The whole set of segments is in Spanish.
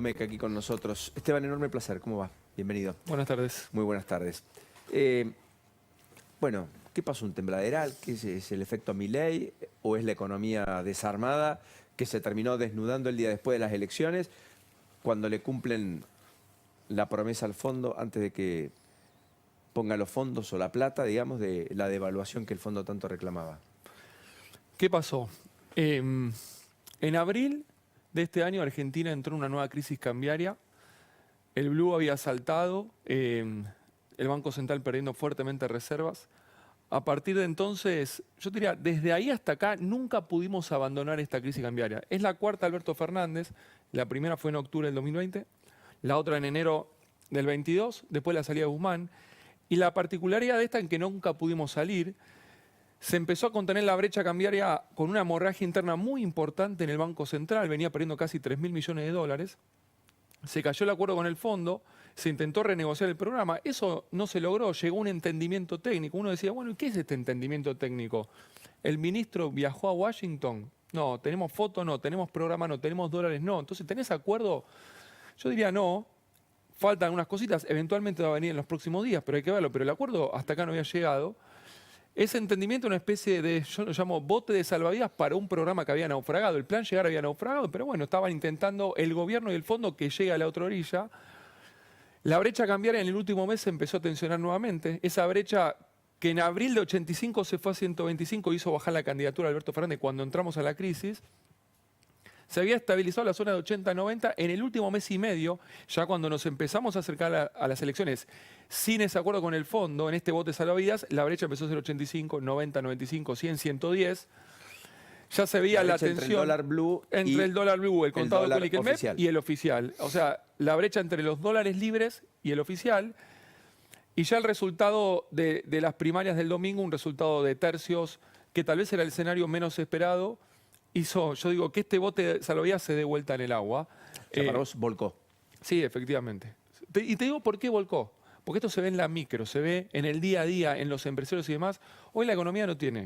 Meca aquí con nosotros. Esteban, enorme placer. ¿Cómo va? Bienvenido. Buenas tardes. Muy buenas tardes. Bueno, ¿qué pasó? ¿Un tembladeral? ¿Qué es el efecto Milei? ¿O es la economía desarmada que se terminó desnudando el día después de las elecciones cuando le cumplen la promesa al fondo antes de que ponga los fondos o la plata, digamos, de la devaluación que el fondo tanto reclamaba? ¿Qué pasó? En abril de este año Argentina entró en una nueva crisis cambiaria. El blue había saltado, el Banco Central perdiendo fuertemente reservas. A partir de entonces, yo diría, desde ahí hasta acá nunca pudimos abandonar esta crisis cambiaria. Es la cuarta Alberto Fernández, la primera fue en octubre del 2020, la otra en enero del 22, después la salida de Guzmán. Y la particularidad de esta en que nunca pudimos salir, se empezó a contener la brecha cambiaria con una hemorragia interna muy importante en el Banco Central, venía perdiendo casi 3.000 millones de dólares. Se cayó el acuerdo con el fondo, se intentó renegociar el programa, eso no se logró, llegó un entendimiento técnico. Uno decía, bueno, ¿qué es este entendimiento técnico? ¿El ministro viajó a Washington? No. ¿Tenemos foto? No. ¿Tenemos programa? No. ¿Tenemos dólares? No. Entonces, ¿tenés acuerdo? Yo diría no. Faltan algunas cositas, eventualmente va a venir en los próximos días, pero hay que verlo. Pero el acuerdo hasta acá no había llegado. Ese entendimiento es una especie de, yo lo llamo bote de salvavidas para un programa que había naufragado. El plan llegar había naufragado, pero bueno, estaban intentando el gobierno y el fondo que llegue a la otra orilla. La brecha cambiaria en el último mes se empezó a tensionar nuevamente. Esa brecha que en abril de 85 se fue a 125 hizo bajar la candidatura de Alberto Fernández cuando entramos a la crisis. Se había estabilizado la zona de 80-90 en el último mes y medio, ya cuando nos empezamos a acercar a las elecciones sin ese acuerdo con el fondo, en este bote salvavidas, la brecha empezó a ser 85, 90, 95, 100, 110. Ya se veía la tensión entre el dólar blue entre el dólar blue, el contado con el MEP oficial y el oficial. O sea, la brecha entre los dólares libres y el oficial. Y ya el resultado de las primarias del domingo, un resultado de tercios, que tal vez era el escenario menos esperado, hizo, yo digo, que este bote salvavidas se dé vuelta en el agua. Para vos volcó. Sí, efectivamente. Y te digo por qué volcó. Porque esto se ve en la micro, se ve en el día a día, en los empresarios y demás. Hoy la economía no tiene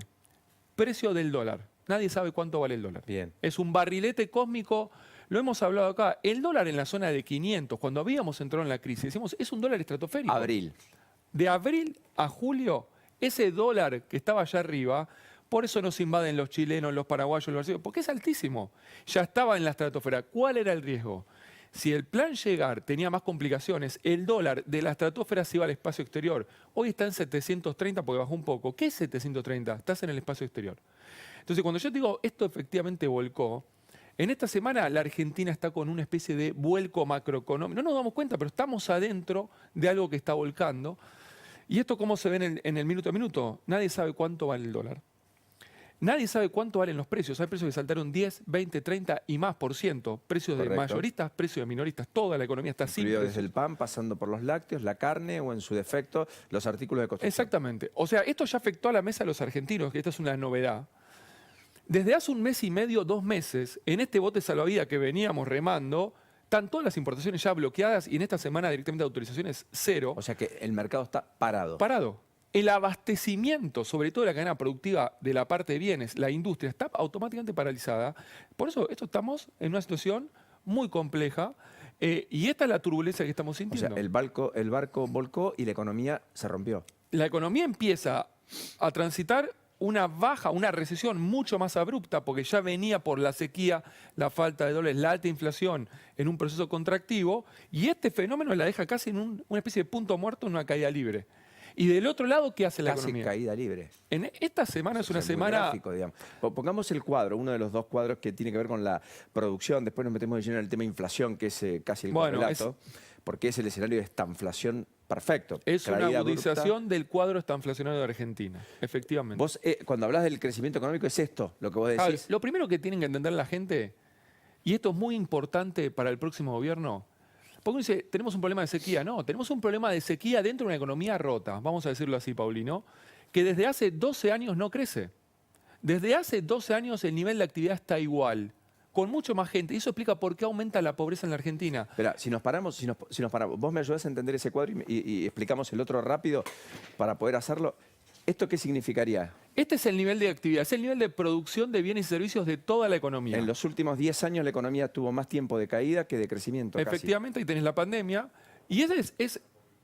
precio del dólar. Nadie sabe cuánto vale el dólar. Bien. Es un barrilete cósmico. Lo hemos hablado acá. El dólar en la zona de 500, cuando habíamos entrado en la crisis, decimos, es un dólar estratosférico. Abril. De abril a julio, ese dólar que estaba allá arriba, por eso nos invaden los chilenos, los paraguayos, los brasileños, porque es altísimo. Ya estaba en la estratosfera. ¿Cuál era el riesgo? Si el plan llegar tenía más complicaciones, el dólar de la estratosfera se iba al espacio exterior. Hoy está en 730 porque bajó un poco. ¿Qué es 730? Estás en el espacio exterior. Entonces, cuando yo digo esto efectivamente volcó, en esta semana la Argentina está con una especie de vuelco macroeconómico. No nos damos cuenta, pero estamos adentro de algo que está volcando. ¿Y esto cómo se ve en el minuto a minuto? Nadie sabe cuánto vale el dólar. Nadie sabe cuánto valen los precios. Hay precios que saltaron 10, 20, 30 y más por ciento. Precios de mayoristas, precios de minoristas. Toda la economía está sin precios. Desde el pan, pasando por los lácteos, la carne o en su defecto los artículos de construcción. Exactamente. O sea, esto ya afectó a la mesa de los argentinos, que esta es una novedad. Desde hace un mes y medio, 2 meses, en este bote salvavidas que veníamos remando, están todas las importaciones ya bloqueadas y en esta semana directamente de autorizaciones cero. O sea que el mercado está parado. Parado. El abastecimiento, sobre todo de la cadena productiva de la parte de bienes, la industria, está automáticamente paralizada. Por eso estamos en una situación muy compleja y esta es la turbulencia que estamos sintiendo. O sea, el barco volcó y la economía se rompió. La economía empieza a transitar una baja, una recesión mucho más abrupta, porque ya venía por la sequía, la falta de dólares, la alta inflación en un proceso contractivo, y este fenómeno la deja casi en una especie de punto muerto, en una caída libre. Y del otro lado, ¿qué hace la economía? Casi caída libre. En esta semana es una semana... Gráfico, digamos. Pongamos el cuadro, uno de los 2 cuadros que tiene que ver con la producción. Después nos metemos de lleno en el tema inflación, que es casi el correlato, porque es el escenario de estanflación perfecto. Es una agudización del cuadro estanflacionario de Argentina, efectivamente. Vos, cuando hablas del crecimiento económico, es esto lo que vos decís. Lo primero que tienen que entender la gente, y esto es muy importante para el próximo gobierno, porque uno dice, tenemos un problema de sequía. No, tenemos un problema de sequía dentro de una economía rota, vamos a decirlo así, Paulino, que desde hace 12 años no crece. Desde hace 12 años el nivel de actividad está igual, con mucho más gente. Y eso explica por qué aumenta la pobreza en la Argentina. Espera, si nos paramos, vos me ayudás a entender ese cuadro y explicamos el otro rápido para poder hacerlo. ¿Esto qué significaría? Este es el nivel de actividad, es el nivel de producción de bienes y servicios de toda la economía. En los últimos 10 años la economía tuvo más tiempo de caída que de crecimiento. Efectivamente, ahí tenés la pandemia. Y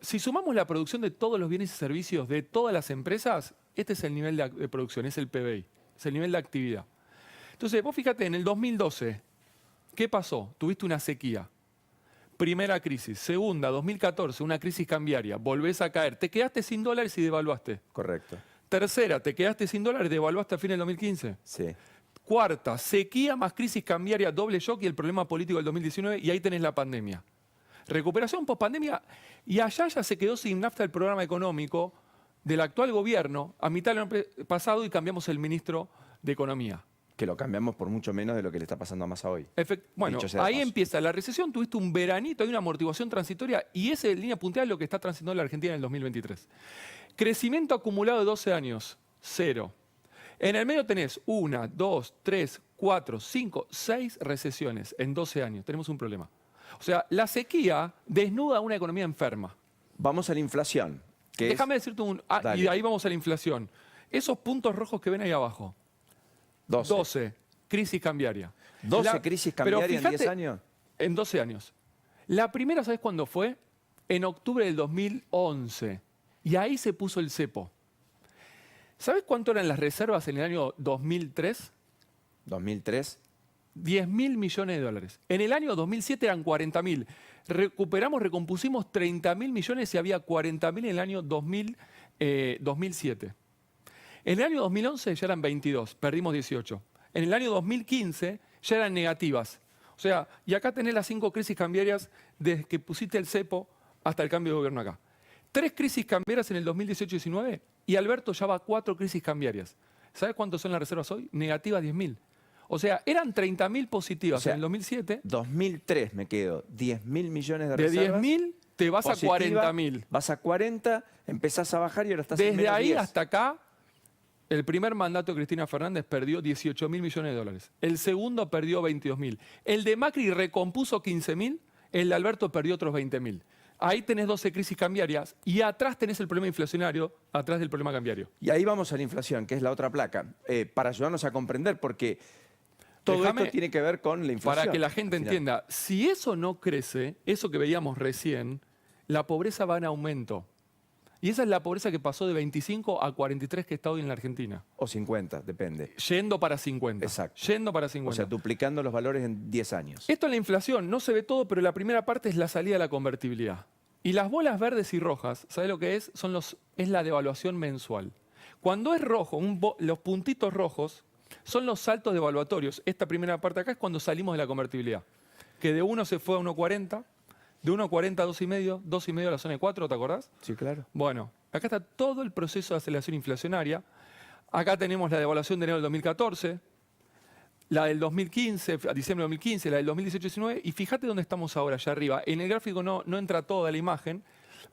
si sumamos la producción de todos los bienes y servicios de todas las empresas, este es el nivel de producción, es el PBI, es el nivel de actividad. Entonces, vos fíjate, en el 2012, ¿qué pasó? Tuviste una sequía. Primera crisis. Segunda, 2014, una crisis cambiaria. Volvés a caer. Te quedaste sin dólares y devaluaste. Correcto. Tercera, te quedaste sin dólares y devaluaste a fin del 2015. Sí. Cuarta, sequía más crisis cambiaria, doble shock y el problema político del 2019. Y ahí tenés la pandemia. Recuperación post-pandemia. Y allá ya se quedó sin nafta el programa económico del actual gobierno a mitad del año pasado y cambiamos el ministro de Economía. Que lo cambiamos por mucho menos de lo que le está pasando a Massa hoy. Bueno, ahí empieza la recesión, tuviste un veranito, hay una amortiguación transitoria y ese en línea punteada es lo que está transitando la Argentina en el 2023. Crecimiento acumulado de 12 años, 0. En el medio tenés 1, 2, 3, 4, 5, 6 recesiones en 12 años. Tenemos un problema. O sea, la sequía desnuda a una economía enferma. Vamos a la inflación. Déjame decirte y de ahí vamos a la inflación. Esos puntos rojos que ven ahí abajo. 12. Crisis cambiaria. 12 crisis cambiarias en 10 años. En 12 años. La primera, ¿sabes cuándo fue? En octubre del 2011. Y ahí se puso el cepo. ¿Sabes cuánto eran las reservas en el año 2003? 2003. 10.000 millones de dólares. En el año 2007 eran 40.000. Recompusimos 30.000 millones y había 40.000 en el año 2007. En el año 2011 ya eran 22, perdimos 18. En el año 2015 ya eran negativas. O sea, y acá tenés las 5 crisis cambiarias desde que pusiste el cepo hasta el cambio de gobierno acá. 3 crisis cambiarias en el 2018-19 y Alberto ya va a 4 crisis cambiarias. ¿Sabes cuántos son las reservas hoy? Negativas 10.000. O sea, eran 30.000 positivas en el 2007. 2003 me quedo, 10.000 millones de reservas. De 10.000 te vas positiva, a 40.000. Vas a 40, empezás a bajar y ahora estás en Desde menos ahí 10. hasta acá, el primer mandato de Cristina Fernández perdió 18.000 millones de dólares. El segundo perdió 22.000. El de Macri recompuso 15.000, el de Alberto perdió otros 20.000. Ahí tenés 12 crisis cambiarias y atrás tenés el problema inflacionario, atrás del problema cambiario. Y ahí vamos a la inflación, que es la otra placa, para ayudarnos a comprender, porque todo esto tiene que ver con la inflación. Para que la gente entienda, si eso no crece, eso que veíamos recién, la pobreza va en aumento. Y esa es la pobreza que pasó de 25 a 43 que está hoy en la Argentina. O 50, depende. Yendo para 50. Exacto. Yendo para 50. O sea, duplicando los valores en 10 años. Esto es la inflación, no se ve todo, pero la primera parte es la salida de la convertibilidad. Y las bolas verdes y rojas, ¿sabes lo que es? Es la devaluación mensual. Cuando es rojo, los puntitos rojos son los saltos devaluatorios. Esta primera parte acá es cuando salimos de la convertibilidad. Que de 1 se fue a 1,40. De 1,40 a 2,5, 2,5 a la zona de 4, ¿te acordás? Sí, claro. Bueno, acá está todo el proceso de aceleración inflacionaria. Acá tenemos la devaluación de enero del 2014, la del 2015, a diciembre del 2015, la del 2018-19, y fíjate dónde estamos ahora, allá arriba. En el gráfico no entra toda la imagen,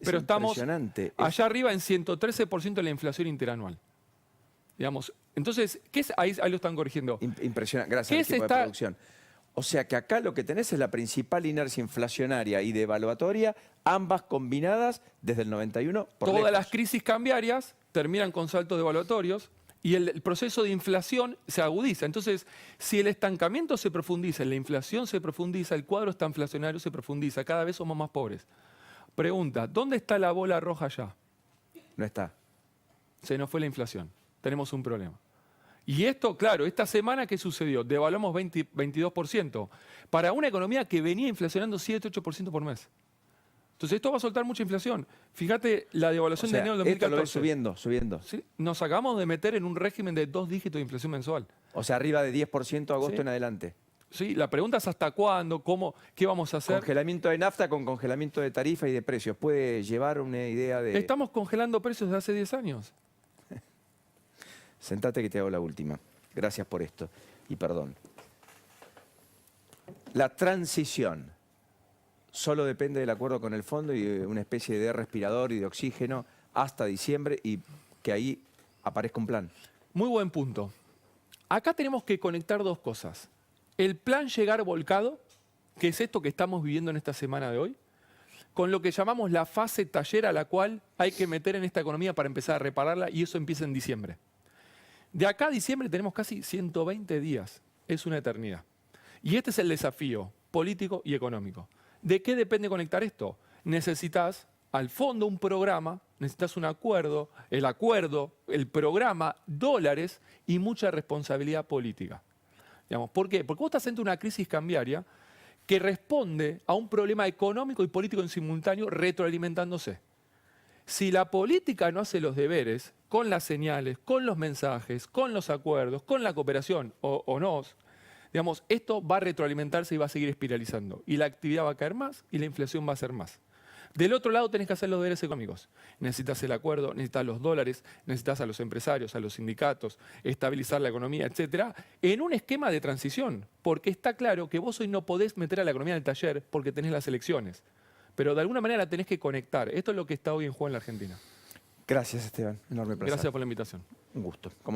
pero estamos allá arriba en 113% de la inflación interanual. Digamos, entonces, ¿qué es? Ahí lo están corrigiendo. Impresionante, gracias al equipo de producción. O sea que acá lo que tenés es la principal inercia inflacionaria y devaluatoria, ambas combinadas desde el 91 por Todas lejos. las crisis cambiarias terminan con saltos devaluatorios y el proceso de inflación se agudiza. Entonces, si el estancamiento se profundiza, la inflación se profundiza, el cuadro inflacionario se profundiza, cada vez somos más pobres. Pregunta, ¿dónde está la bola roja allá? No está. Se nos fue la inflación. Tenemos un problema. Y esto, claro, esta semana, ¿qué sucedió? Devaluamos 22%. Para una economía que venía inflacionando 7-8% por mes. Entonces esto va a soltar mucha inflación. Fíjate la devaluación de enero del 2014. Esto lo ves subiendo. ¿Sí? Nos acabamos de meter en un régimen de 2 dígitos de inflación mensual. O sea, arriba de 10% agosto en adelante. Sí, la pregunta es hasta cuándo, cómo, qué vamos a hacer. Congelamiento de nafta con congelamiento de tarifa y de precios. ¿Puede llevar una idea de...? Estamos congelando precios desde hace 10 años. Sentate que te hago la última. Gracias por esto y perdón. La transición solo depende del acuerdo con el fondo y de una especie de respirador y de oxígeno hasta diciembre y que ahí aparezca un plan. Muy buen punto. Acá tenemos que conectar dos cosas. El plan llegar volcado, que es esto que estamos viviendo en esta semana de hoy, con lo que llamamos la fase taller a la cual hay que meter en esta economía para empezar a repararla, y eso empieza en diciembre. De acá a diciembre tenemos casi 120 días. Es una eternidad. Y este es el desafío político y económico. ¿De qué depende conectar esto? Necesitas al fondo un programa, necesitas un acuerdo, el programa, dólares y mucha responsabilidad política. Digamos, ¿por qué? Porque vos estás ante una crisis cambiaria que responde a un problema económico y político en simultáneo retroalimentándose. Si la política no hace los deberes con las señales, con los mensajes, con los acuerdos, con la cooperación o no, digamos, esto va a retroalimentarse y va a seguir espiralizando. Y la actividad va a caer más y la inflación va a ser más. Del otro lado tenés que hacer los deberes económicos. Necesitas el acuerdo, necesitas los dólares, necesitas a los empresarios, a los sindicatos, estabilizar la economía, etcétera, en un esquema de transición. Porque está claro que vos hoy no podés meter a la economía en el taller porque tenés las elecciones. Pero de alguna manera la tenés que conectar. Esto es lo que está hoy en juego en la Argentina. Gracias, Esteban. Enorme placer. Gracias por la invitación. Un gusto.